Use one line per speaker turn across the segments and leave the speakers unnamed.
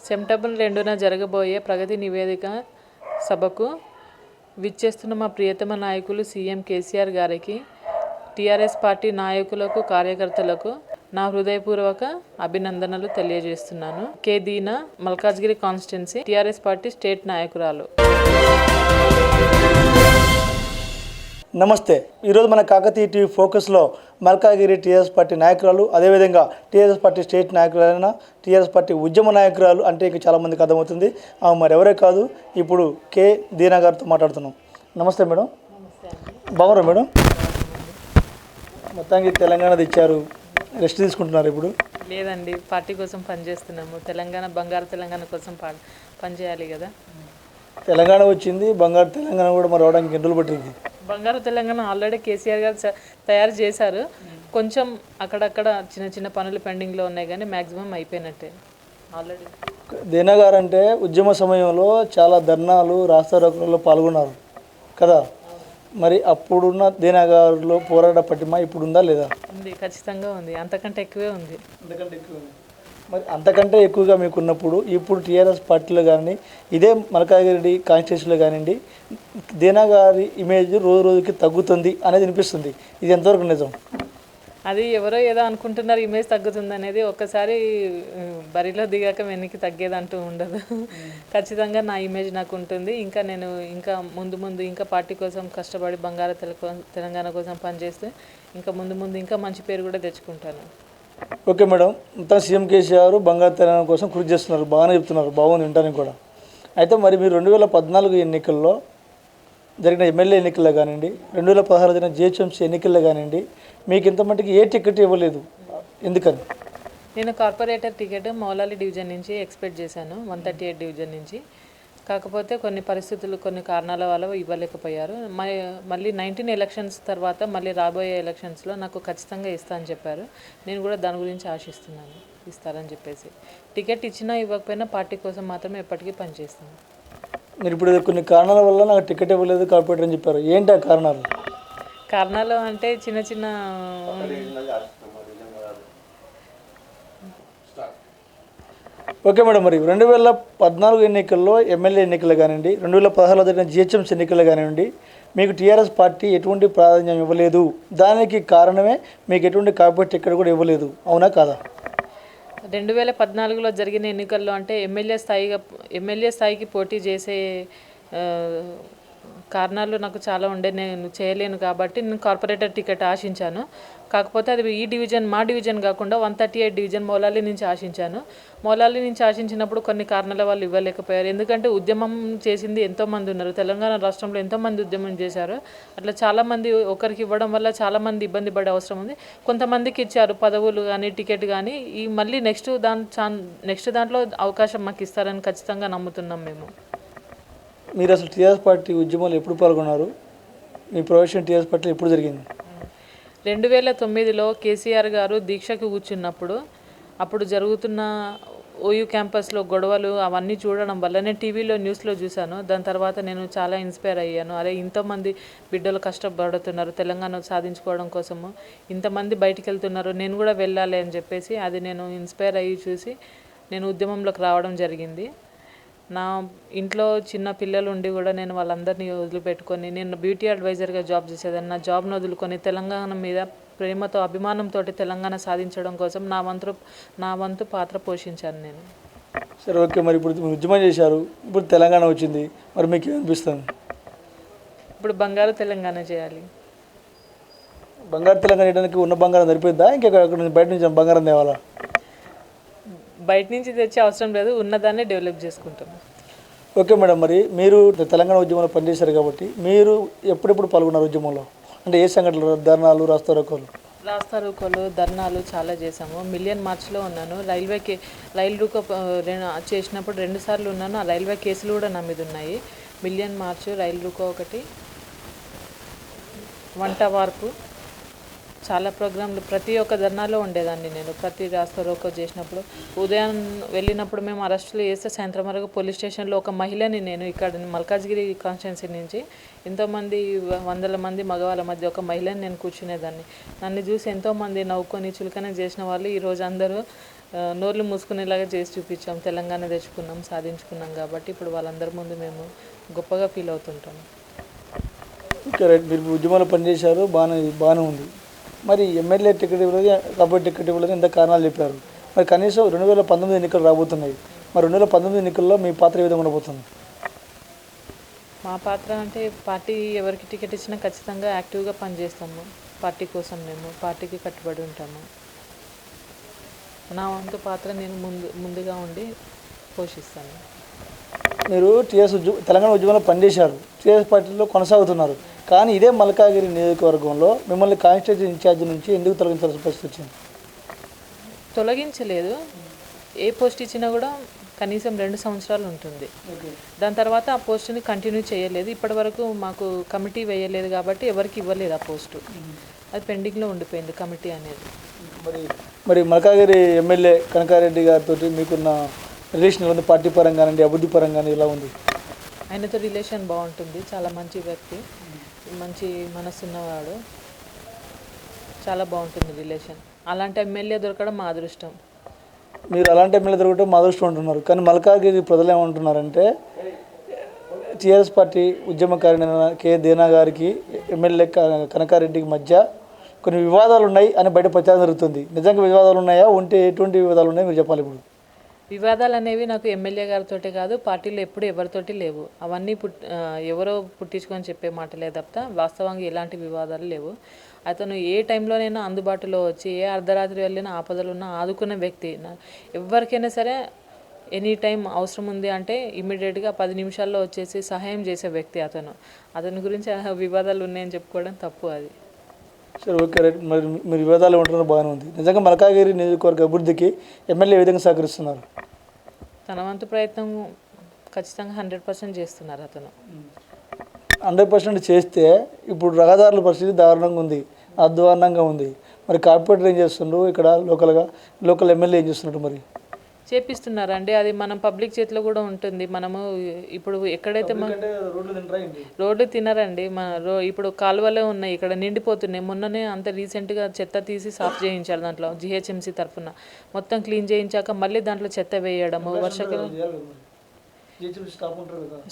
September 2న జరగబోయే ప్రగతి నివేదిక సభకు విచ్చేస్తున్న మా ప్రియతమ నాయకులు సీఎం కేసీఆర్ గారికి, టీఆర్ఎస్ పార్టీ నాయకులకు, కార్యకర్తలకు నా హృదయపూర్వక అభినందనలు తెలియజేస్తున్నాను. K Deena, Malkajgiri constituency, TRS party state నాయకురాలు.
నమస్తే. ఈరోజు మన కాకతీయ టీవీ ఫోకస్లో మల్కాజ్గిరి టీఆర్ఎస్ పార్టీ నాయకురాలు, అదేవిధంగా టీఆర్ఎస్ పార్టీ స్టేట్ నాయకురాలైన టీఆర్ఎస్ పార్టీ ఉద్యమ నాయకురాలు అంటే ఇంకా చాలామందికి అర్థమవుతుంది. మరి ఎవరే కాదు, ఇప్పుడు కే దీనా గారితో మాట్లాడుతున్నాం. నమస్తే మేడం. బాగున్నారా మేడం? మొత్తానికి తెలంగాణ తెచ్చారు, రెస్ట్ తీసుకుంటున్నారు ఇప్పుడు?
లేదండి, పార్టీ కోసం పనిచేస్తున్నాము. బంగారు తెలంగాణ కోసం పనిచేయాలి కదా.
తెలంగాణ వచ్చింది, బంగారు తెలంగాణ కూడా మరి రావడానికి ఎన్ని రోజులు పట్టింది?
బంగారు తెలంగాణ ఆల్రెడీ కేసీఆర్ గారు తయారు చేశారు. కొంచెం అక్కడక్కడ చిన్న చిన్న పనులు పెండింగ్లో ఉన్నాయి, కానీ మ్యాక్సిమం అయిపోయినట్టే ఆల్రెడీ.
దీనా గారు అంటే ఉద్యమ సమయంలో చాలా ధర్నాలు, రాస్తారోకలలో పాల్గొన్నారు కదా. మరి అప్పుడున్న దీనా గారిలో పోరాట పట్టిమ ఇప్పుడు ఉందా లేదా?
ఉంది, ఖచ్చితంగా ఉంది. అంతకంటే ఎక్కువే ఉంది.
మరి అంతకంటే ఎక్కువగా మీకు ఉన్నప్పుడు ఇప్పుడు టీఆర్ఎస్ పార్టీలో కానీ, ఇదే మల్కాజ్గిరి కాన్స్టిట్యూన్సీలో కానివ్వండి, దీనా గారి ఇమేజ్ రోజు రోజుకి తగ్గుతుంది అనేది అనిపిస్తుంది. ఇది ఎంతవరకు నిజం?
అది ఎవరో ఏదో అనుకుంటున్నారు, ఇమేజ్ తగ్గుతుంది అనేది. ఒక్కసారి బరిలో దిగాక వెనక్కి తగ్గేదంటూ ఉండదు. ఖచ్చితంగా నా ఇమేజ్ నాకు ఉంటుంది. నేను ముందు ఇంకా పార్టీ కోసం కష్టపడి బంగారు తెలంగాణ కోసం పనిచేస్తే ముందు ఇంకా మంచి పేరు కూడా తెచ్చుకుంటాను.
ఓకే మేడం, మొత్తం సీఎం కేసీఆర్ బంగారు తెలంగాణ కోసం కృషి చేస్తున్నారు, బాగానే చెప్తున్నారు, బాగుంది వింటానికి కూడా. అయితే మరి మీరు 2014 ఎన్నికల్లో జరిగిన ఎమ్మెల్యే ఎన్నికల్లో కానివ్వండి, 2016 జరిగిన జిహెచ్ఎంసీ ఎన్నికల్లో కానివ్వండి, మీకు ఇంత మటుకు ఏ టికెట్ ఇవ్వలేదు, ఎందుకని?
నేను కార్పొరేటర్ టికెట్ మౌలాలి డివిజన్ నుంచి ఎక్స్పెక్ట్ చేశాను, 138 డివిజన్ నుంచి. కాకపోతే కొన్ని పరిస్థితులు, కొన్ని కారణాల వల్ల ఇవ్వలేకపోయారు. మళ్ళీ 19 ఎలక్షన్స్ తర్వాత మళ్ళీ రాబోయే ఎలక్షన్స్లో నాకు ఖచ్చితంగా ఇస్తా అని చెప్పారు. నేను కూడా దాని గురించి ఆశిస్తున్నాను, ఇస్తారని చెప్పేసి. టికెట్ ఇచ్చినా ఇవ్వకపోయినా పార్టీ కోసం మాత్రమే ఎప్పటికీ పనిచేస్తాను.
మీరు ఇప్పుడు కొన్ని కారణాల వల్ల నాకు టికెట్ ఇవ్వలేదు కార్పొరేటర్ అని చెప్పారు, ఏంటి ఆ కారణాలు?
కారణాలు అంటే చిన్న చిన్న
ఓకే మేడం, మరి 2014 ఎన్నికల్లో ఎమ్మెల్యే ఎన్నికలు కానివ్వండి, 2016 జరిగిన జిహెచ్ఎంసీ ఎన్నికలు కానివ్వండి, మీకు టీఆర్ఎస్ పార్టీ ఎటువంటి ప్రాధాన్యం ఇవ్వలేదు. దానికి కారణమే మీకు ఎటువంటి కార్పొరేట్ టికెట్ కూడా ఇవ్వలేదు, అవునా కాదా?
2014లో జరిగిన ఎన్నికల్లో అంటే ఎమ్మెల్యే స్థాయికి పోటీ చేసే కారణాలు నాకు చాలా ఉండే. నేను చేయలేను కాబట్టి నేను కార్పొరేటర్ టికెట్ ఆశించాను. కాకపోతే అది మా డివిజన్ కాకుండా 138 డివిజన్ మౌలాలి నుంచి ఆశించాను. మౌలాలి నుంచి ఆశించినప్పుడు కొన్ని కారణాల వాళ్ళు ఇవ్వలేకపోయారు. ఎందుకంటే ఉద్యమం చేసింది ఎంతోమంది ఉన్నారు, తెలంగాణ రాష్ట్రంలో ఎంతోమంది ఉద్యమం చేశారు. అట్లా చాలామంది ఒకరికి ఇవ్వడం వల్ల చాలామంది ఇబ్బంది పడే అవసరం ఉంది. కొంతమందికి ఇచ్చారు పదవులు కానీ, టికెట్ కానీ. మళ్ళీ నెక్స్ట్ దాంట్లో అవకాశం మాకు ఇస్తారని ఖచ్చితంగా నమ్ముతున్నాం మేము.
మీరు అసలు టీఆర్ఎస్ పార్టీ ఉద్యమాలు ఎప్పుడు పాల్గొన్నారు? మీ ప్రొఫెషన్ టీఆర్ఎస్ పార్టీలో ఎప్పుడు జరిగింది?
2009లో కేసీఆర్ గారు దీక్షకు కూర్చున్నప్పుడు, అప్పుడు జరుగుతున్న ఓయూ క్యాంపస్లో గొడవలు అవన్నీ చూడడం వల్ల నేను టీవీలో న్యూస్లో చూశాను. దాని తర్వాత నేను చాలా ఇన్స్పైర్ అయ్యాను. అరే, ఇంతమంది బిడ్డలు కష్టపడుతున్నారు తెలంగాణ సాధించుకోవడం కోసము, ఇంతమంది బయటికి వెళ్తున్నారు, నేను కూడా వెళ్ళాలి అని చెప్పేసి అది నేను ఇన్స్పైర్ అయ్యి చూసి నేను ఉద్యమంలోకి రావడం జరిగింది. నా ఇంట్లో చిన్న పిల్లలు ఉండి కూడా నేను వాళ్ళందరినీ వదిలిపెట్టుకొని, నేను బ్యూటీ అడ్వైజర్గా జాబ్ చేసేదాన్ని. నా జాబ్ను వదులుకొని తెలంగాణ మీద ప్రేమతో, అభిమానంతో తెలంగాణ సాధించడం కోసం నా వంతు పాత్ర పోషించాను నేను.
సరే, ఓకే. మరి ఇప్పుడు మీరు ఉద్యమం చేశారు, ఇప్పుడు తెలంగాణ వచ్చింది, మరి మీకు ఏమనిపిస్తుంది?
ఇప్పుడు బంగారు తెలంగాణ చేయాలి.
బంగారు తెలంగాణ చేయడానికి ఉన్న బంగారం సరిపోద్దా, ఇంకెక్కడ బయట నుంచి బంగారం తేవాలా?
బయట నుంచి తెచ్చే అవసరం లేదు, ఉన్నదాన్ని డెవలప్ చేసుకుంటాం.
ఓకే మేడం, మరి మీరు తెలంగాణ ఉద్యమంలో పనిచేశారు కాబట్టి మీరు ఎప్పుడెప్పుడు పాల్గొన్నారు ఉద్యమంలో? అంటే ఏ సంఘటనలు, ధర్నాలు, రాస్తారోకోలు,
ధర్నాలు చాలా చేసాము. మిలియన్ మార్చ్లో ఉన్నాను. రైలు రూకో చేసినప్పుడు 2 సార్లు ఉన్నాను. ఆ రైల్వే కేసులు కూడా నా మీద ఉన్నాయి. మిలియన్ మార్చ్, రైలు రూకో ఒకటి, వంట వార్పు, చాలా ప్రోగ్రాంలు ప్రతి ఒక్క ధర్నాలో ఉండేదాన్ని నేను. ప్రతి రాస్తారోకో చేసినప్పుడు ఉదయం వెళ్ళినప్పుడు మేము అరెస్టులు చేస్తే సాయంత్రం వరకు పోలీస్ స్టేషన్లో ఒక మహిళని నేను ఇక్కడ మల్కాజ్గిరి కాన్స్టిట్యున్సీ నుంచి ఎంతోమంది వందల మంది మగవాళ్ళ మధ్య ఒక మహిళని నేను కూర్చునేదాన్ని. నన్ను చూసి ఎంతోమంది నవ్వుకొని చులకన చేసిన వాళ్ళు ఈరోజు అందరూ నోర్లు మూసుకునేలాగా చేసి చూపించాం, తెలంగాణ తెచ్చుకున్నాం, సాధించుకున్నాం కాబట్టి ఇప్పుడు వాళ్ళందరి ముందు మేము గొప్పగా ఫీల్ అవుతుంటాం.
ఓకే రైట్, మీరు ఉద్యమాలు పనిచేశారు, బాగానే ఉంది. మరి ఎమ్మెల్యే టికెట్ ఇవ్వలేదు, సభ్యుడి టికెట్ ఇవ్వలేదు, ఇంత కారణాలు చెప్పారు. మరి కనీసం 2019 ఎన్నికలు రాబోతున్నాయి. మరి 2019 ఎన్నికల్లో మీ పాత్ర ఏ విధంగా ఉండబోతుంది?
మా పాత్ర అంటే పార్టీ ఎవరికి టికెట్ ఇచ్చినా ఖచ్చితంగా యాక్టివ్గా పనిచేస్తాము. పార్టీ కోసం మేము పార్టీకి కట్టుబడి ఉంటాము. నా వంతు పాత్ర నేను ముందుగా ఉండి పోషిస్తాను.
మీరు తెలంగాణ ఉద్యమంలో పనిచేశారు, టీఆర్ఎస్ పార్టీలో కొనసాగుతున్నారు. కానీ ఇదే మల్కాగిరి నియోజకవర్గంలో మిమ్మల్ని కాన్స్టిట్యూన్సీ ఇన్ఛార్జ్ నుంచి ఎందుకు తొలగించాల్సిన పరిస్థితి వచ్చింది?
తొలగించలేదు. ఏ పోస్ట్ ఇచ్చినా కూడా కనీసం 2 సంవత్సరాలు ఉంటుంది. దాని తర్వాత ఆ పోస్టుని కంటిన్యూ చేయలేదు. ఇప్పటి వరకు మాకు కమిటీ వేయలేదు కాబట్టి ఎవరికి ఇవ్వలేదు ఆ పోస్టు. అది పెండింగ్లో ఉండిపోయింది కమిటీ అనేది.
మరి మల్కాగిరి ఎమ్మెల్యే కనకారెడ్డి గారితో మీకున్న రిలేషన్ ఉంది, పార్టీ పరంగానండి, అభివృద్ధి పరంగానే ఇలా ఉంది?
ఆయనతో రిలేషన్ బాగుంటుంది. చాలా మంచి వ్యక్తి, మంచి మనసున్నవాడు, చాలా బాగుంటుంది రిలేషన్. అలాంటి ఎమ్మెల్యే దొరకడం మా అదృష్టం.
మీరు అలాంటి ఎమ్మెల్యే దొరకడం మా అదృష్టం అంటున్నారు. కానీ మల్కాగిరి ప్రజలు ఏమంటున్నారంటే టీఆర్ఎస్ పార్టీ ఉద్యమకారిణి కె దీనా గారికి ఎమ్మెల్యే కనకారెడ్డికి మధ్య కొన్ని వివాదాలు ఉన్నాయి అని బయట ప్రచారం జరుగుతుంది. నిజంగా వివాదాలు ఉన్నాయా? ఉంటే ఎటువంటి వివాదాలు ఉన్నాయో మీరు చెప్పాలి. ఇప్పుడు
వివాదాలు అనేవి నాకు ఎమ్మెల్యే గారితోటే కాదు, పార్టీలో ఎప్పుడు ఎవరితోటి లేవు. అవన్నీ ఎవరో పుట్టించుకొని చెప్పే మాటలే తప్ప వాస్తవంగా ఎలాంటి వివాదాలు లేవు. అతను ఏ టైంలోనైనా అందుబాటులో వచ్చి ఏ అర్ధరాత్రి వెళ్ళినా ఆపదలున్నా ఆదుకునే వ్యక్తి. ఎవరికైనా సరే ఎనీ టైం అవసరం ఉంది అంటే ఇమ్మీడియట్గా 10 నిమిషాల్లో వచ్చేసి సహాయం చేసే వ్యక్తి అతని గురించి వివాదాలు ఉన్నాయని చెప్పుకోవడం తప్పు. అది
సరే, ఓకే రైట్. మరి మీరు వివాదాలు ఉంటున్నారు, బాగానే ఉంది. నిజంగా మల్కాగిరి నియోజకవర్గ అభివృద్ధికి ఎమ్మెల్యే ఏ విధంగా సహకరిస్తున్నారు?
తన వంతు ప్రయత్నం ఖచ్చితంగా 100% చేస్తున్నారు. అతను
100% చేస్తే ఇప్పుడు రహదారుల పరిస్థితి దారుణంగా ఉంది, అధ్వాన్నంగా ఉంది. మరి కార్పొరేటర్ ఏం చేస్తుండ్రు, ఇక్కడ లోకల్ ఎమ్మెల్యే ఏం చేస్తున్నట్టు మరి
చేపిస్తున్నారండి. అది మనం పబ్లిక్ చేతిలో కూడా ఉంటుంది. మనము ఇప్పుడు ఎక్కడైతే రోడ్లు తినరండి, ఇప్పుడు కాలువలే ఉన్నాయి, ఇక్కడ నిండిపోతున్నాయి. మొన్ననే అంత రీసెంట్గా చెత్త తీసి సాఫ్ చేయించారు. దాంట్లో GHMC తరఫున మొత్తం క్లీన్ చేయించాక మళ్ళీ దాంట్లో చెత్త వేయడము, వర్షాకాలం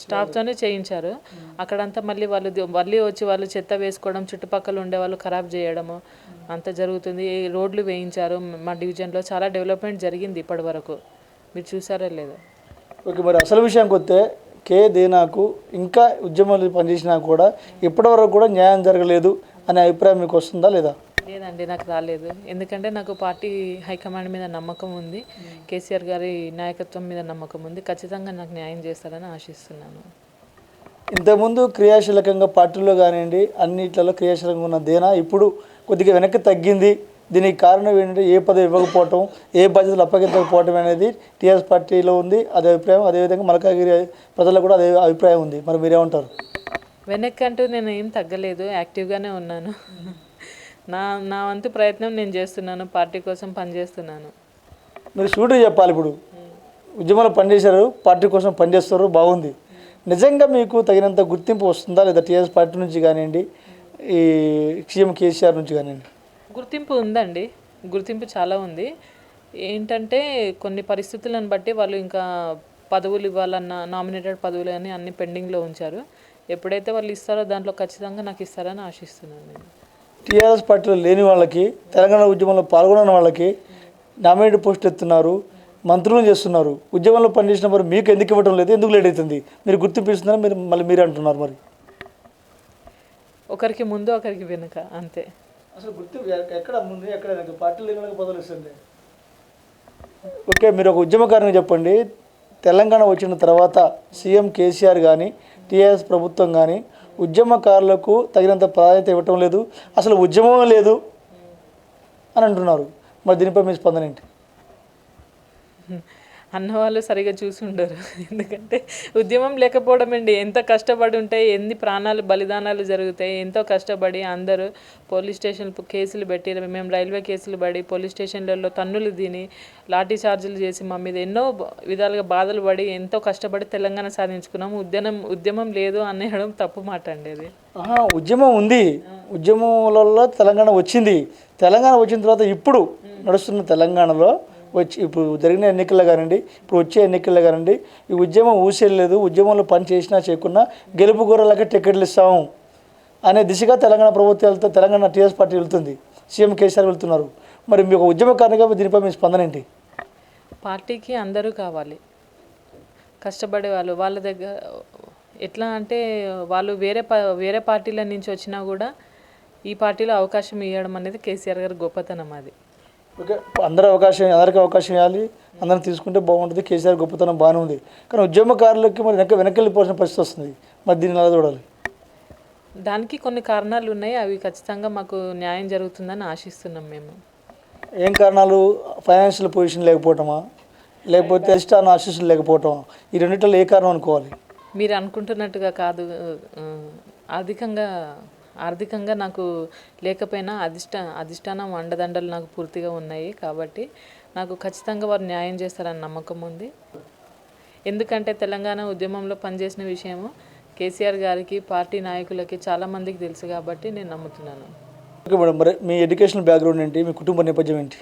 స్టాఫ్తోనే చేయించారు. అక్కడంతా మళ్ళీ వాళ్ళు చెత్త వేసుకోవడం, చుట్టుపక్కల ఉండే వాళ్ళు ఖరాబ్ చేయడము అంత జరుగుతుంది. రోడ్లు వేయించారు. మా డివిజన్లో చాలా డెవలప్మెంట్ జరిగింది ఇప్పటి వరకు. మీరు చూసారా లేదా?
ఓకే, మరి అసలు విషయానికి వస్తే కె దీనాకు ఇంకా ఉద్యమాలు పనిచేసినా కూడా ఇప్పటివరకు కూడా న్యాయం జరగలేదు అనే అభిప్రాయం మీకు వస్తుందా లేదా?
లేదండి, నాకు రాలేదు. ఎందుకంటే నాకు పార్టీ హైకమాండ్ మీద నమ్మకం ఉంది, కేసీఆర్ గారి నాయకత్వం మీద నమ్మకం ఉంది. ఖచ్చితంగా నాకు న్యాయం చేస్తారని ఆశిస్తున్నాను.
ఇంతకుముందు క్రియాశీలకంగా పార్టీలో కానివ్వండి అన్నిట్లలో క్రియాశీలకంగా ఉన్న దీనా ఇప్పుడు కొద్దిగా వెనక్కి తగ్గింది. దీనికి కారణం ఏంటంటే ఏ పదవి ఇవ్వకపోవటం, ఏ బాధ్యతలు అప్పగించకపోవటం అనేది టీఆర్ఎస్ పార్టీలో ఉంది. అదే అభిప్రాయం, అదేవిధంగా మల్కాగిరి ప్రజలకు కూడా అదే అభిప్రాయం ఉంది. మరి మీరేమంటారు?
వెనక్కి అంటూ నేను ఏం తగ్గలేదు, యాక్టివ్గానే ఉన్నాను. నా వంతు ప్రయత్నం నేను చేస్తున్నాను, పార్టీ కోసం పనిచేస్తున్నాను.
మీరు షూటింగ్ చెప్పాలి. ఇప్పుడు ఉద్యమంలో పనిచేశారు, పార్టీ కోసం పనిచేస్తారు, బాగుంది. నిజంగా మీకు తగినంత గుర్తింపు వస్తుందా లేదా? టీఆర్ఎస్ పార్టీ నుంచి కానివ్వండి, ఈ సీఎం కేసీఆర్ నుంచి కానివ్వండి.
గుర్తింపు ఉందండి, గుర్తింపు చాలా ఉంది. ఏంటంటే కొన్ని పరిస్థితులను బట్టి వాళ్ళు ఇంకా పదవులు ఇవ్వాలన్న నామినేటెడ్ పదవులు అని అన్ని పెండింగ్లో ఉంచారు. ఎప్పుడైతే వాళ్ళు ఇస్తారో దాంట్లో ఖచ్చితంగా నాకు ఇస్తారని ఆశిస్తున్నాను నేను.
టీఆర్ఎస్ పార్టీలో లేని వాళ్ళకి, తెలంగాణ ఉద్యమంలో పాల్గొన్న వాళ్ళకి నామినేటెడ్ పోస్టులు ఎత్తున్నారు, మంత్రులను చేస్తున్నారు. ఉద్యమంలో పనిచేసిన మరి మీకు ఎందుకు ఇవ్వడం లేదు? ఎందుకు లేట్ అవుతుంది? మీరు గుర్తింపు ఇస్తున్నారా? మీరే అంటున్నారు. మరి
ఒకరికి ముందు ఒకరికి వెనుక అంతే.
అసలు గుర్తింపు ఎక్కడ ముందు ఎక్కడ పార్టీలు లేని వాళ్ళకి పదవులు ఇస్తుంది. ఓకే, మీరు ఒక ఉద్యమకారుని చెప్పండి. తెలంగాణ వచ్చిన తర్వాత సీఎం కేసీఆర్ కానీ టీఆర్ఎస్ ప్రభుత్వం కానీ ఉద్యమకారులకు తగినంత ప్రాధాన్యత ఇవ్వటం లేదు, అసలు ఉద్యమం లేదు అని అంటున్నారు. మరి దీనిపై మీ స్పందన ఏంటి?
అన్నవాళ్ళు సరిగా చూసి ఉండరు. ఎందుకంటే ఉద్యమం లేకపోవడం అండి, ఎంత కష్టపడి ఉంటాయి, ఎన్ని ప్రాణాలు బలిదానాలు జరుగుతాయి. ఎంతో కష్టపడి అందరూ పోలీస్ స్టేషన్ కేసులు పెట్టి, మేము రైల్వే కేసులు పడి పోలీస్ స్టేషన్లలో తన్నులు తిని లాఠీ చార్జీలు చేసి మా మీద ఎన్నో విధాలుగా బాధలు పడి ఎంతో కష్టపడి తెలంగాణ సాధించుకున్నాము. ఉద్యమం లేదు అనేయడం తప్పు మాట అండి. అది
ఉద్యమం ఉంది, ఉద్యమంలో తెలంగాణ వచ్చింది. తెలంగాణ వచ్చిన తర్వాత ఇప్పుడు నడుస్తున్న తెలంగాణలో వచ్చి ఇప్పుడు జరిగిన ఎన్నికల్లో కానివ్వండి, ఇప్పుడు వచ్చే ఎన్నికల్లో కానివ్వండి, ఈ ఉద్యమం ఊసేయలేదు, ఉద్యమంలో పని చేసినా చేయకున్నా గెలుపు గొర్రెలకే టికెట్లు ఇస్తాము అనే దిశగా తెలంగాణ ప్రభుత్వం వెళ్తే, తెలంగాణ టీఆర్ఎస్ పార్టీ వెళ్తుంది, సీఎం కేసీఆర్ వెళ్తున్నారు. మరి మీ ఒక ఉద్యమకారునిగా దీనిపై మీ స్పందన ఏంటి?
పార్టీకి అందరూ కావాలి, కష్టపడే వాళ్ళు. వాళ్ళ దగ్గర ఎట్లా అంటే వాళ్ళు వేరే పార్టీల నుంచి వచ్చినా కూడా ఈ పార్టీలో అవకాశం ఇవ్వడం అనేది కేసీఆర్ గారి గొప్పతనం. అది
ఓకే, అందరికీ అవకాశం ఇవ్వాలి, అందరం తీసుకుంటే బాగుంటుంది, కేసీఆర్ గొప్పతనం బాగానే ఉంది. కానీ ఉద్యమకారులకి మరి వెనక్కి వెళ్ళిపోవాల్సిన పరిస్థితి వస్తుంది. మరి దీన్ని ఎలా చూడాలి?
దానికి కొన్ని కారణాలు ఉన్నాయి, అవి ఖచ్చితంగా మాకు న్యాయం జరుగుతుందని ఆశిస్తున్నాం మేము.
ఏం కారణాలు? ఫైనాన్షియల్ పొజిషన్ లేకపోవటమా, లేకపోతే అధిష్టాన ఆశీస్సులు లేకపోవటమా? ఈ రెండింటిలో ఏ కారణం అనుకోవాలి?
మీరు అనుకుంటున్నట్టుగా కాదు. ఆర్థికంగా నాకు లేకపోయినా అధిష్టానం అండదండలు నాకు పూర్తిగా ఉన్నాయి. కాబట్టి నాకు ఖచ్చితంగా వారు న్యాయం చేస్తారని నమ్మకం ఉంది. ఎందుకంటే తెలంగాణ ఉద్యమంలో పనిచేసిన విషయము కేసీఆర్ గారికి, పార్టీ నాయకులకి చాలామందికి తెలుసు కాబట్టి నేను నమ్ముతున్నాను.
ఓకే మేడం, మరి మీ ఎడ్యుకేషనల్ బ్యాక్గ్రౌండ్ ఏంటి? మీ కుటుంబ నేపథ్యం ఏంటి?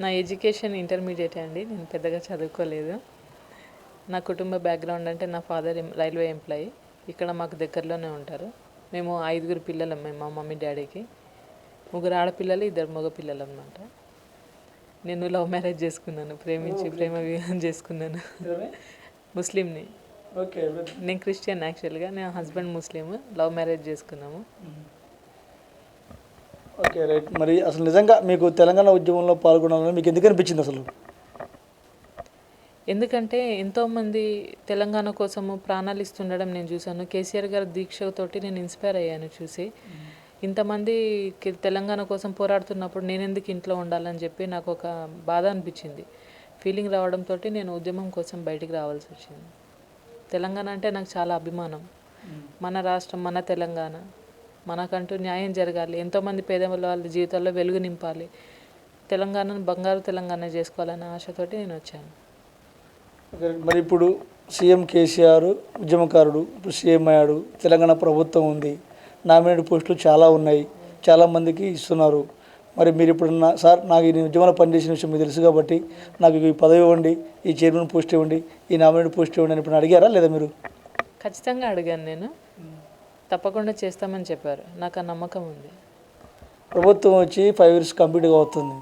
నా ఎడ్యుకేషన్ ఇంటర్మీడియట్ అండి, నేను పెద్దగా చదువుకోలేదు. నా కుటుంబ బ్యాక్గ్రౌండ్ అంటే నా ఫాదర్ రైల్వే ఎంప్లాయీ, ఇక్కడ మాకు దగ్గరలోనే ఉంటారు. మేము 5 పిల్లలం, మేము మా మమ్మీ డాడీకి 3 ఆడపిల్లలు 2 మగ పిల్లలు అన్నమాట. నేను లవ్ మ్యారేజ్ చేసుకున్నాను, ప్రేమ వివాహం చేసుకున్నాను. ముస్లింని.
ఓకే,
నేను క్రిస్టియన్ యాక్చువల్గా, నా హస్బెండ్ ముస్లిం, లవ్ మ్యారేజ్ చేసుకున్నాము.
Okay right. మరి అసలు నిజంగా మీకు తెలంగాణ ఉద్యమంలో పాల్గొనాలని మీకు ఎందుకు అనిపించింది అసలు?
ఎందుకంటే ఎంతోమంది తెలంగాణ కోసము ప్రాణాలు ఇస్తుండడం నేను చూశాను. కేసీఆర్ గారి దీక్షతోటి నేను ఇన్స్పైర్ అయ్యాను చూసి. ఇంతమంది తెలంగాణ కోసం పోరాడుతున్నప్పుడు నేను ఎందుకు ఇంట్లో ఉండాలని చెప్పి నాకు ఒక బాధ అనిపించింది. ఫీలింగ్ రావడంతో నేను ఉద్యమం కోసం బయటికి రావాల్సి వచ్చింది. తెలంగాణ అంటే నాకు చాలా అభిమానం. మన రాష్ట్రం, మన తెలంగాణ, మనకంటూ న్యాయం జరగాలి, ఎంతోమంది పేదవాళ్ళ వాళ్ళ జీవితాల్లో వెలుగు నింపాలి, తెలంగాణను బంగారు తెలంగాణ చేసుకోవాలనే ఆశతోటి నేను వచ్చాను.
మరి ఇప్పుడు సీఎం కేసీఆర్ ఉద్యమకారుడు, ఇప్పుడు సీఎం అయ్యాడు, తెలంగాణ ప్రభుత్వం ఉంది, నామినేటెడ్ పోస్టులు చాలా ఉన్నాయి, చాలామందికి ఇస్తున్నారు. మరి మీరు ఇప్పుడున్న సార్ నాకు ఈ ఉద్యమంలో పనిచేసిన విషయం మీకు తెలుసు కాబట్టి నాకు ఈ పదవి ఇవ్వండి, ఈ చైర్మన్ పోస్ట్ ఇవ్వండి, ఈ నామినేటెడ్ పోస్ట్ ఇవ్వండి అని ఇప్పుడు అడిగారా లేదా మీరు?
ఖచ్చితంగా అడిగాను నేను, తప్పకుండా చేస్తామని చెప్పారు. నాకు ఆ నమ్మకం ఉంది.
ప్రభుత్వం వచ్చి 5 years కంప్లీట్గా అవుతుంది,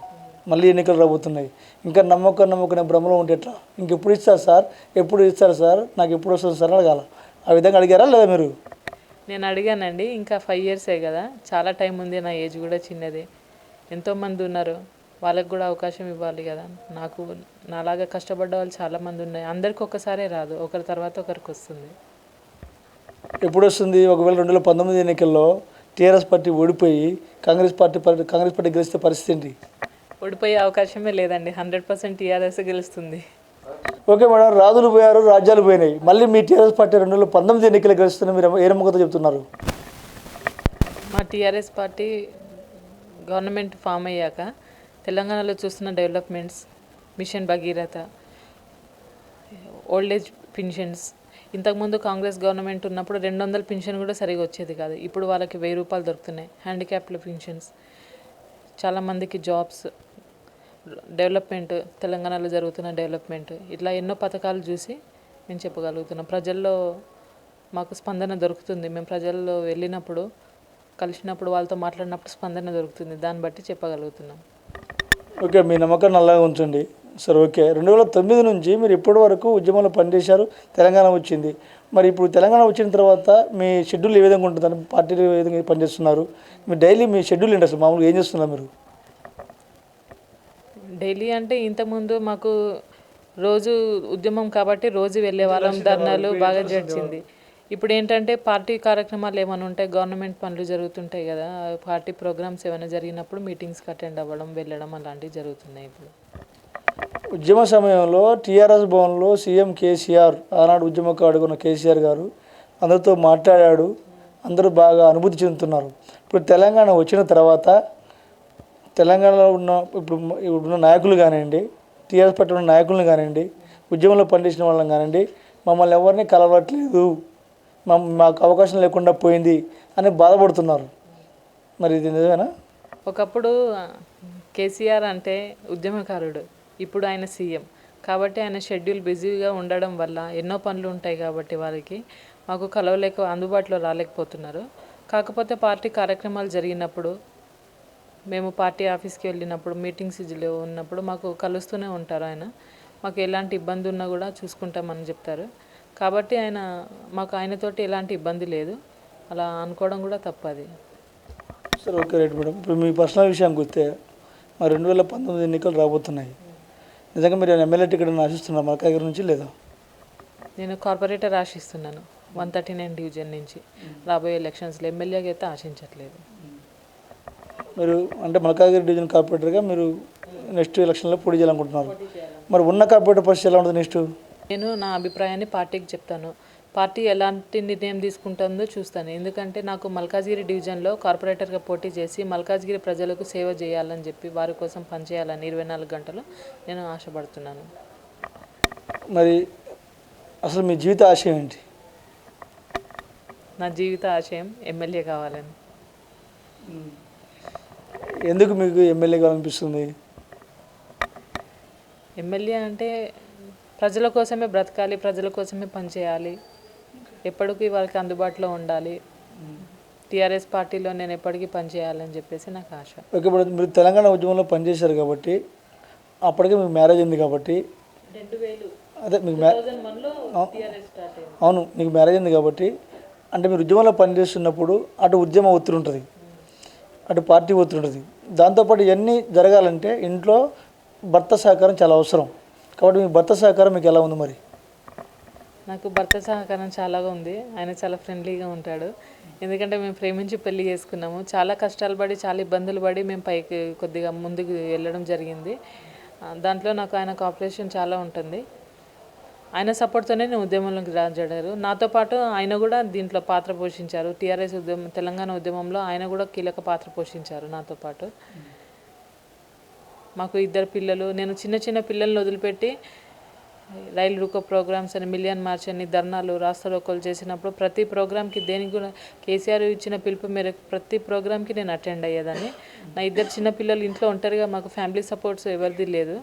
మళ్ళీ ఎన్నికలు రాబోతున్నాయి, ఇంకా నమ్మకం భ్రమలో ఉంటే ఎట్లా? ఇంకెప్పుడు ఇస్తారు సార్, ఎప్పుడు ఇస్తారు సార్, నాకు ఎప్పుడు వస్తుంది సార్ అడగాల. ఆ విధంగా అడిగారా లేదా మీరు?
నేను అడిగానండి. ఇంకా 5 years కదా, చాలా టైం ఉంది, నా ఏజ్ కూడా చిన్నది, ఎంతోమంది ఉన్నారు, వాళ్ళకు కూడా అవకాశం ఇవ్వాలి కదా. నాకు నాలాగా కష్టపడ్డ వాళ్ళు చాలామంది ఉన్నాయి, అందరికి ఒక్కసారే రాదు, ఒకరి తర్వాత ఒకరికి వస్తుంది.
ఎప్పుడు వస్తుంది? ఒకవేళ 2019 ఎన్నికల్లో టీఆర్ఎస్ పార్టీ ఓడిపోయి కాంగ్రెస్ పార్టీ గెలిస్తే పరిస్థితి ఏంటి?
ఓడిపోయే అవకాశమే లేదండి, 100% టీఆర్ఎస్ గెలుస్తుంది.
ఓకే మేడం, రాజులు పోయారు, రాజ్యాలు పోయినాయి, మళ్ళీ మీ టీఆర్ఎస్ పార్టీ 2019 ఎన్నికలు గెలుస్తున్న మీరు ఏ నమ్మకంతో చెప్తున్నారు?
మా టీఆర్ఎస్ పార్టీ గవర్నమెంట్ ఫామ్ అయ్యాక తెలంగాణలో చూస్తున్న developments, mission Bhagiratha, old age pensions, ఇంతకుముందు కాంగ్రెస్ గవర్నమెంట్ ఉన్నప్పుడు 200 పెన్షన్ కూడా సరిగా వచ్చేది కాదు, ఇప్పుడు వాళ్ళకి 1000 రూపాయలు దొరుకుతున్నాయి. హ్యాండిక్యాప్ల పెన్షన్స్, చాలామందికి జాబ్స్, డెవలప్మెంట్, తెలంగాణలో జరుగుతున్న డెవలప్మెంట్, ఇట్లా ఎన్నో పథకాలు చూసి మేము చెప్పగలుగుతున్నాం. ప్రజల్లో మాకు స్పందన దొరుకుతుంది, మేము ప్రజల్లో వెళ్ళినప్పుడు, కలిసినప్పుడు, వాళ్ళతో మాట్లాడినప్పుడు స్పందన దొరుకుతుంది, దాన్ని బట్టి చెప్పగలుగుతున్నాం.
ఓకే, మీ నమ్మకాన్ని అలాగే ఉంచండి. సరే, ఓకే. 2009 నుంచి మీరు ఇప్పటి వరకు ఉద్యమంలో పనిచేశారు, తెలంగాణ వచ్చింది. మరి ఇప్పుడు తెలంగాణ వచ్చిన తర్వాత మీ షెడ్యూల్ ఏ విధంగా ఉంటుందని, పార్టీలు ఏ విధంగా పనిచేస్తున్నారు, మీ డైలీ మీ షెడ్యూల్ ఏంటి అసలు? మామూలుగా ఏం చేస్తున్నారు మీరు?
డైలీ అంటే ఇంతకుముందు మాకు రోజు ఉద్యమం కాబట్టి రోజు వెళ్ళే వాళ్ళం, ధర్నాలు బాగా జరిచింది. ఇప్పుడు ఏంటంటే పార్టీ కార్యక్రమాలు ఏమైనా ఉంటాయి, గవర్నమెంట్ పనులు జరుగుతుంటాయి కదా, పార్టీ ప్రోగ్రామ్స్ ఏమైనా జరిగినప్పుడు మీటింగ్స్కి అటెండ్ అవ్వడం, వెళ్ళడం అలాంటివి జరుగుతున్నాయి. ఇప్పుడు
ఉద్యమ సమయంలో టీఆర్ఎస్ భవన్లో సీఎం కేసీఆర్, ఆనాడు ఉద్యమకారుడు ఉన్న కేసీఆర్ గారు అందరితో మాట్లాడాడు, అందరూ బాగా అనుభూతి చెందుతున్నారు. ఇప్పుడు తెలంగాణ వచ్చిన తర్వాత తెలంగాణలో ఇప్పుడున్న నాయకులు కానివ్వండి, టీఆర్ఎస్ పార్టీ ఉన్న నాయకులను కానివ్వండి, ఉద్యమంలో పనిచేసిన వాళ్ళని కానివ్వండి, మమ్మల్ని ఎవరిని కలవట్లేదు, మాకు అవకాశం లేకుండా పోయింది అని బాధపడుతున్నారు. మరి ఇది నిజమేనా?
ఒకప్పుడు కేసీఆర్ అంటే ఉద్యమకారుడు, ఇప్పుడు ఆయన సీఎం కాబట్టి ఆయన షెడ్యూల్ బిజీగా ఉండడం వల్ల ఎన్నో పనులు ఉంటాయి కాబట్టి వారికి మాకు కలవలేక అందుబాటులో రాలేకపోతున్నారు. కాకపోతే పార్టీ కార్యక్రమాలు జరిగినప్పుడు మేము పార్టీ ఆఫీస్కి వెళ్ళినప్పుడు మీటింగ్స్లో ఉన్నప్పుడు మాకు కలుస్తూనే ఉంటారు ఆయన. మాకు ఎలాంటి ఇబ్బంది ఉన్నా కూడా చూసుకుంటామని చెప్తారు. కాబట్టి మాకు ఆయనతోటి ఎలాంటి ఇబ్బంది లేదు. అలా అనుకోవడం కూడా తప్పది.
సరే, ఓకే, రైట్ మేడం. ఇప్పుడు మీ పర్సనల్ విషయానికి వస్తే మరి 2019 ఎన్నికలు రాబోతున్నాయి. నిజంగా మీరు ఎమ్మెల్యే టికెట్ ఆశిస్తున్నారు మల్కాజ్గిరి నుంచి లేదా?
నేను కార్పొరేటర్ ఆశిస్తున్నాను 139 డివిజన్ నుంచి. రాబోయే ఎలక్షన్స్లో ఎమ్మెల్యేగా అయితే ఆశించట్లేదు.
మీరు అంటే మల్కాజ్గిరి డివిజన్ కార్పొరేటర్గా మీరు నెక్స్ట్ ఎలక్షన్లో పోటీ చేయాలనుకుంటున్నారు. మరి ఉన్న కార్పొరేటర్ పరిస్థితి ఎలా ఉంటుంది నెక్స్ట్?
నేను నా అభిప్రాయాన్ని పార్టీకి చెప్తాను. పార్టీ ఎలాంటి నిర్ణయం తీసుకుంటుందో చూస్తాను. ఎందుకంటే నాకు మల్కాజ్గిరి డివిజన్లో కార్పొరేటర్గా పోటీ చేసి మల్కాజ్గిరి ప్రజలకు సేవ చేయాలని చెప్పి వారి కోసం పనిచేయాలని 24 గంటలు నేను ఆశపడుతున్నాను.
మరి అసలు మీ జీవిత ఆశయం ఏంటి?
నా జీవిత ఆశయం ఎమ్మెల్యే కావాలని.
ఎందుకు మీకు ఎమ్మెల్యే కావాలనిపిస్తుంది?
ఎమ్మెల్యే అంటే ప్రజల కోసమే బ్రతకాలి, ప్రజల కోసమే పనిచేయాలి, ఎప్పటికీ వాళ్ళకి అందుబాటులో ఉండాలి. టీఆర్ఎస్ పార్టీలో నేను ఎప్పటికీ పనిచేయాలని చెప్పేసి నాకు ఆశ.
ఓకే, ఇప్పుడు మీరు తెలంగాణ ఉద్యమంలో పనిచేశారు కాబట్టి అప్పటికే మీకు మ్యారేజ్ అయింది కాబట్టి
2000
అదే మీకు
2001లో టీఆర్ఎస్ స్టార్ట్ అయింది.
అవును, మీకు మ్యారేజ్ అయింది కాబట్టి అంటే మీరు ఉద్యమంలో పనిచేస్తున్నప్పుడు అటు ఉద్యమ ఒత్తిడి ఉంటుంది, అటు పార్టీ ఒత్తిడి ఉంటుంది. దాంతోపాటు ఇవన్నీ జరగాలంటే ఇంట్లో భర్త సహకారం చాలా అవసరం. కాబట్టి మీ భర్త సహకారం మీకు ఎలా ఉంది? మరి
నాకు భర్త సహకారం చాలాగా ఉంది. ఆయన చాలా ఫ్రెండ్లీగా ఉంటాడు. ఎందుకంటే మేము ప్రేమించి పెళ్లి చేసుకున్నాము. చాలా కష్టాలు పడి చాలా ఇబ్బందులు పడి మేము పైకి కొద్దిగా ముందుకు వెళ్ళడం జరిగింది. దాంట్లో నాకు ఆయన కోఆపరేషన్ చాలా ఉంటుంది. ఆయన సపోర్ట్తోనే నేను ఉద్యమంలోకి రాజాడారు. నాతో పాటు ఆయన కూడా దీంట్లో పాత్ర పోషించారు. టీఆర్ఎస్ ఉద్యమం, తెలంగాణ ఉద్యమంలో ఆయన కూడా కీలక పాత్ర పోషించారు నాతో పాటు. మాకు 2 పిల్లలు. నేను చిన్న చిన్న పిల్లల్ని వదిలిపెట్టి రైలు రూకో ప్రోగ్రామ్స్ అని, మిలియన్ మార్చ్ అని, ధర్నాలు, రాస్తారోకోలు చేసినప్పుడు ప్రతి ప్రోగ్రామ్కి దేనికి కూడా కేసీఆర్ ఇచ్చిన పిలుపు మేరకు ప్రతి ప్రోగ్రామ్కి నేను అటెండ్ అయ్యేదాన్ని. నా 2 చిన్న పిల్లలు ఇంట్లో ఒంటరిగా, మాకు ఫ్యామిలీ సపోర్ట్స్ ఎవరిది లేదు.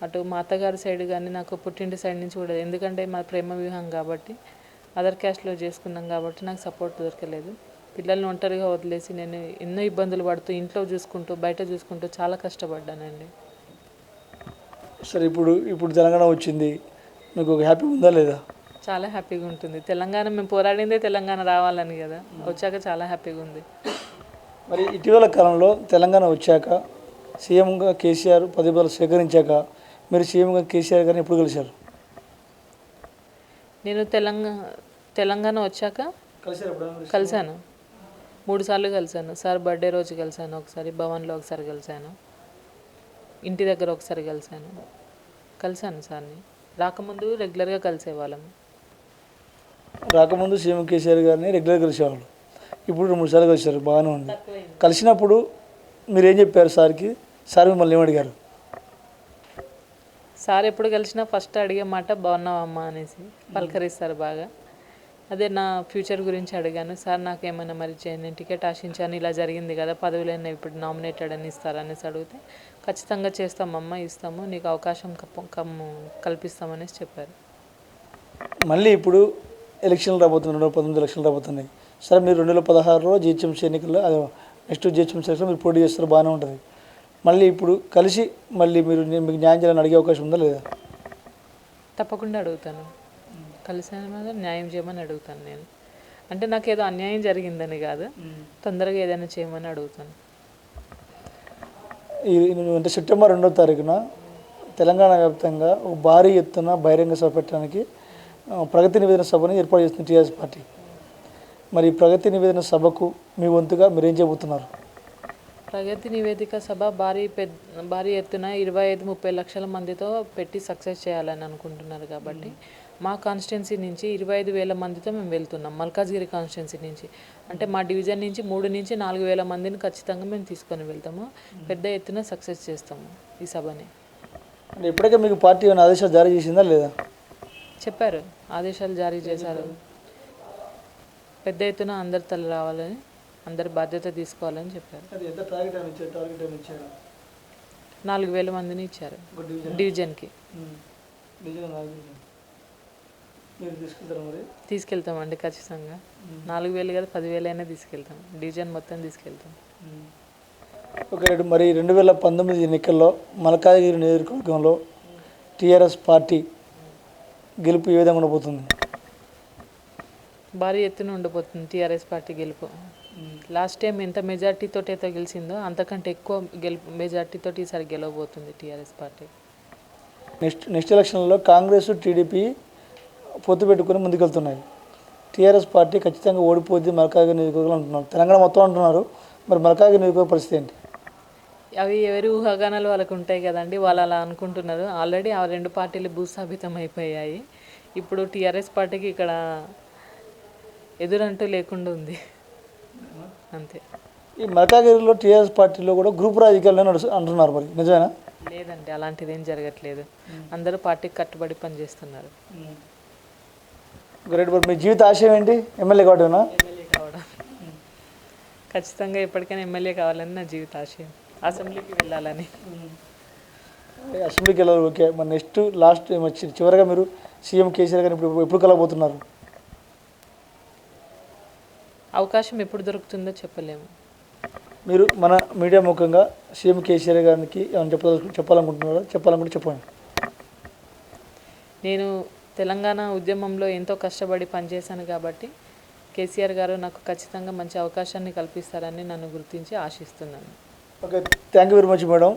అటు మా అత్తగారి సైడ్ కానీ నాకు పుట్టింటి సైడ్ నుంచి కూడా, ఎందుకంటే మా ప్రేమ వివాహం కాబట్టి అదర్ క్యాస్ట్లో చేసుకున్నాం కాబట్టి నాకు సపోర్ట్ దొరకలేదు. పిల్లల్ని ఒంటరిగా వదిలేసి నేను ఎన్నో ఇబ్బందులు పడుతూ ఇంట్లో చూసుకుంటూ బయట చూసుకుంటూ చాలా కష్టపడ్డానండి.
సరే, ఇప్పుడు తెలంగాణ వచ్చింది, మీకు ఒక హ్యాపీ ఉందా లేదా?
చాలా హ్యాపీగా ఉంటుంది. తెలంగాణ మేము పోరాడిందే తెలంగాణ రావాలని కదా, వచ్చాక చాలా హ్యాపీగా ఉంది.
మరి ఇటీవల కాలంలో తెలంగాణ వచ్చాక సీఎంగా కేసీఆర్ పదవులు స్వీకరించాక మీరు సీఎంగా కేసీఆర్ గారిని ఎప్పుడు కలిశారు?
నేను తెలంగాణ వచ్చాక కలిశాను. 3 సార్లు కలిశాను. సార్ బర్త్డే రోజు కలిశాను ఒకసారి, భవన్లో ఒకసారి కలిశాను, ఇంటి దగ్గర ఒకసారి కలిశాను సార్ని. రాకముందు రెగ్యులర్గా కలిసేవాళ్ళము.
రాకముందు సీఎం కేసీఆర్ గారిని రెగ్యులర్గా కలిసేవాళ్ళు, ఇప్పుడు 2-3 సార్లు కలిశారు, బాగానే ఉంది. కలిసినప్పుడు మీరు ఏం చెప్పారు సార్కి? సార్ మిమ్మల్ని ఏమడిగారు?
సార్ ఎప్పుడు కలిసినా ఫస్ట్ అడిగే మాట బాగున్నావమ్మా అనేసి పలకరిస్తారు బాగా. అదే నా ఫ్యూచర్ గురించి అడిగాను. సార్ నాకేమైనా మరి నేను టికెట్ ఆశించాను, ఇలా జరిగింది కదా, పదవులైనా ఇప్పుడు నామినేటెడ్ అని ఇస్తారనేసి అడిగితే ఖచ్చితంగా చేస్తామమ్మా, ఇస్తాము, నీకు అవకాశం కల్పిస్తామనేసి చెప్పారు.
మళ్ళీ ఇప్పుడు ఎలక్షన్లు రాబోతున్నాయి, 2019 ఎలక్షన్లు రాబోతున్నాయి. సరే, మీరు 2016లో జిహెచ్ఎంసీ ఎన్నికల్లో నెక్స్ట్ జిహెచ్ఎంసీ ఎలక్షన్లో మీరు పోటీ చేస్తారు, బాగానే ఉంటుంది. మళ్ళీ ఇప్పుడు కలిసి మళ్ళీ మీకు న్యాయం చేయాలని అడిగే అవకాశం ఉందా లేదా?
తప్పకుండా అడుగుతాను. కలిసిన మీద న్యాయం చేయమని అడుగుతాను నేను. అంటే నాకు ఏదో అన్యాయం జరిగిందని కాదు, తొందరగా ఏదైనా చేయమని అడుగుతాను.
అంటే సెప్టెంబర్ 2వ తారీఖున తెలంగాణ వ్యాప్తంగా ఒక భారీ ఎత్తున బహిరంగ సభ పెట్టడానికి ప్రగతి నివేదన సభని ఏర్పాటు చేస్తుంది టీఆర్ఎస్ పార్టీ. మరి ప్రగతి నివేదన సభకు మీ వంతుగా మీరు ఏం చెబుతున్నారు?
ప్రగతి నివేదిక సభ భారీ ఎత్తున 25-30 లక్షల మందితో పెట్టి సక్సెస్ చేయాలని అనుకుంటున్నారు. కాబట్టి మా కాన్స్టిట్యున్సీ నుంచి 25,000 మందితో మేము వెళ్తున్నాం. మల్కాజ్గిరి కాన్స్టిట్యున్సీ నుంచి అంటే మా డివిజన్ నుంచి 3,000-4,000 మందిని ఖచ్చితంగా మేము తీసుకొని వెళ్తాము. పెద్ద ఎత్తున సక్సెస్ చేస్తాము ఈ సభని.
అంటే ఇప్పటికే మీకు పార్టీ ఏమైనా ఆదేశాలు జారీ చేసిందా లేదా?
చెప్పారు, ఆదేశాలు జారీ చేశారు. పెద్ద ఎత్తున అందరు తల రావాలని, అందరి బాధ్యత తీసుకోవాలని చెప్పారు. 4,000 మందిని ఇచ్చారు డివిజన్కి.
మీరు తీసుకుంటారా మరి?
తీసుకెళ్తామండి ఖచ్చితంగా. 4,000 కదా 10,000 అయినా తీసుకెళ్తాం, డివిజన్ మొత్తం తీసుకెళ్తాం.
ఓకే, మరి 2019 ఎన్నికల్లో మల్కాజ్గిరి నియోజకవర్గంలో టీఆర్ఎస్ పార్టీ గెలుపు ఏ విధంగా ఉండబోతుంది?
భారీ ఎత్తున ఉండిపోతుంది టీఆర్ఎస్ పార్టీ గెలుపు. లాస్ట్ టైం ఎంత మెజార్టీతో అయితే గెలిచిందో అంతకంటే ఎక్కువ మెజార్టీతో ఈసారి గెలవబోతుంది టీఆర్ఎస్ పార్టీ.
నెక్స్ట్ ఎలక్షన్లో కాంగ్రెస్ టీడీపీ పొత్తు పెట్టుకుని ముందుకెళ్తున్నాయి. టీఆర్ఎస్ పార్టీ ఖచ్చితంగా ఓడిపోద్ది మల్కాజ్గిరి నియోజకవర్గంలో అంటున్నారు. తెలంగాణ మొత్తం అంటున్నారు. మరి మల్కాజ్గిరి నియోజకవర్గ పరిస్థితి ఏంటి?
అవి ఎవరి ఊహాగానాలు వాళ్ళకు ఉంటాయి కదండి, వాళ్ళు అలా అనుకుంటున్నారు. ఆల్రెడీ ఆ 2 పార్టీలు భూస్థాపితం అయిపోయాయి. ఇప్పుడు టీఆర్ఎస్ పార్టీకి ఇక్కడ ఎదురంటూ లేకుండా ఉంది అంతే.
ఈ మల్కాజ్గిరిలో టీఆర్ఎస్ పార్టీలో కూడా గ్రూప్ రాజకీయాలు అంటున్నారు, మరి నిజమేనా?
లేదండి, అలాంటిది ఏం జరగట్లేదు. అందరూ పార్టీకి కట్టుబడి పనిచేస్తున్నారు.
గ్రేట్. మరి మీ జీవిత ఆశయం ఏంటి? ఎమ్మెల్యే కావడమేనా?
ఎమ్మెల్యే కావడం. ఖచ్చితంగా ఎప్పటికైనా ఎమ్మెల్యే కావాలని నా జీవిత ఆశయం. అసెంబ్లీకి వెళ్ళాలని.
అసెంబ్లీకి వెళ్ళాలి. ఓకే, మరి నెక్స్ట్ లాస్ట్ చివరిగా మీరు సీఎం కేసీఆర్ గారిని ఎప్పుడు కలవబోతున్నారు?
అవకాశం ఎప్పుడు దొరుకుతుందో చెప్పలేము.
మీరు మన మీడియా ముఖంగా సీఎం కేసీఆర్ గారికి ఏమైనా చెప్పాలనుకుంటున్నారా? చెప్పాలనుకుంటే చెప్పండి.
నేను తెలంగాణ ఉద్యమంలో ఎంతో కష్టపడి పనిచేశాను కాబట్టి కేసీఆర్ గారు నాకు ఖచ్చితంగా మంచి అవకాశాన్ని కల్పిస్తారని నన్ను గుర్తించి ఆశిస్తున్నాను.
Okay, thank you very much madam.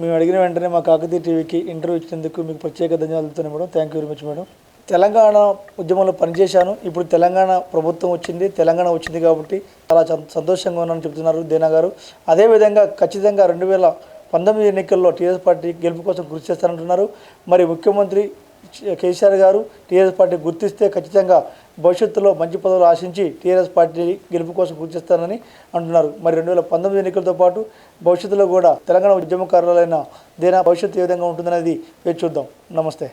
మేము అడిగిన వెంటనే మా కాకతీయ టీవీకి ఇంటర్వ్యూ ఇచ్చినందుకు మీకు ప్రత్యేక ధన్యవాదాలు madam. Thank you very much madam. Telangana ఉద్యమంలో పనిచేశాను. ఇప్పుడు తెలంగాణ ప్రభుత్వం వచ్చింది, తెలంగాణ వచ్చింది కాబట్టి చాలా సంతోషంగా ఉన్నానని చెప్తున్నారు దేనా గారు. అదేవిధంగా ఖచ్చితంగా 2019 ఎన్నికల్లో టీఆర్ఎస్ పార్టీ గెలుపు కోసం కృషి చేస్తారంటున్నారు. మరి ముఖ్యమంత్రి కేసీఆర్ గారు టీఆర్ఎస్ పార్టీ గుర్తిస్తే ఖచ్చితంగా భవిష్యత్తులో మంచి పదవులు ఆశించి టీఆర్ఎస్ పార్టీ గెలుపు కోసం కృషి చేస్తారని అంటున్నారు. మరి 2019 ఎన్నికలతో పాటు భవిష్యత్తులో కూడా తెలంగాణ ఉద్యమకారులైన దేనా భవిష్యత్తు ఏ విధంగా ఉంటుందనేది వేచి చూద్దాం. నమస్తే.